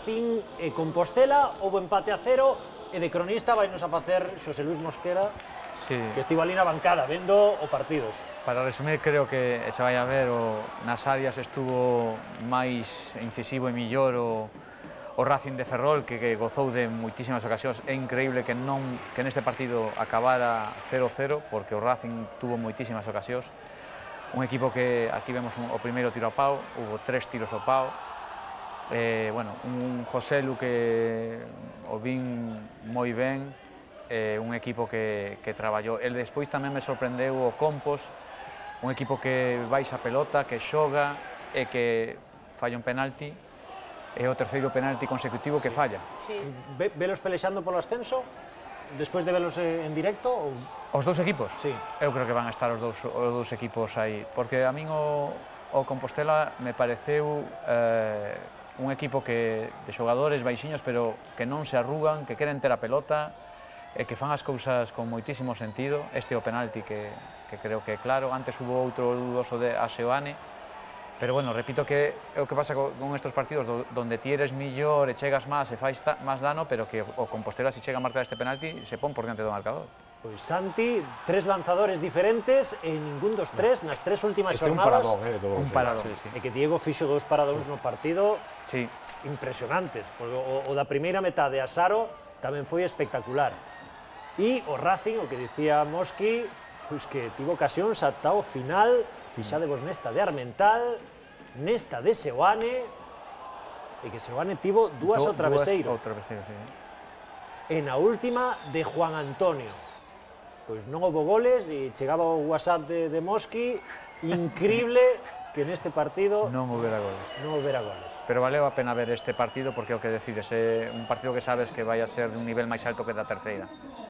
Racing e Compostela, houve empate a 0, e de cronista vai nos a facer Xosé Luis Mosquera, que estivo ali na bancada, vendo o partidos. Para resumir, creo que se vai a ver, nas áreas estuvo máis incisivo e millor o Racing de Ferrol, que gozou de moitísimas ocasións. É increíble que neste partido acabara 0-0, porque o Racing tuvo moitísimas ocasións. Un equipo que aquí vemos o primeiro tiro ao pau, hubo 3 tiros ao pau. Un Joselu que o vin moi ben, un equipo que traballou. El despois tamén me sorprendeu o Compos, un equipo que baixa a pelota, que xoga e que falla un penalti, e o terceiro penalti consecutivo que falla. Velos pelexando polo ascenso, despois de velos en directo? Os dous equipos? Sí. Eu creo que van a estar os dous equipos aí, porque a min o Compostela me pareceu un equipo de xogadores baixiños, pero que non se arrugan, que queren ter a pelota, e que fan as cousas con moitísimo sentido. Este é o penalti que creo que é claro. Antes hubo outro dudoso de Aseoane, pero, bueno, repito que é o que pasa con estes partidos donde ti eres millor e chegas máis e fais máis dano, pero que o Compostela, se chega a marcar este penalti, se pon por diante do marcador. Pois Santi, 3 lanzadores diferentes e ningún dos 3 nas 3 últimas jornadas. Un paradón. E que Diego fixo 2 paradóns no partido impresionantes, porque o da primeira metade a Saro tamén foi espectacular. E o Racing, o que dicía Mosqui, pois que tivo ocasións ata o final, fixadevos nesta de Armental, nesta de Seoane, e que Seoane tivo dúas ao traveseiro. E na última de Juan Antonio. Pois non houve goles e chegaba o WhatsApp de Mosqui, increíble que neste partido non houbera goles. Pero valeu a pena ver este partido porque é o que decides, é un partido que sabes que vai a ser de un nivel máis alto que da terceira.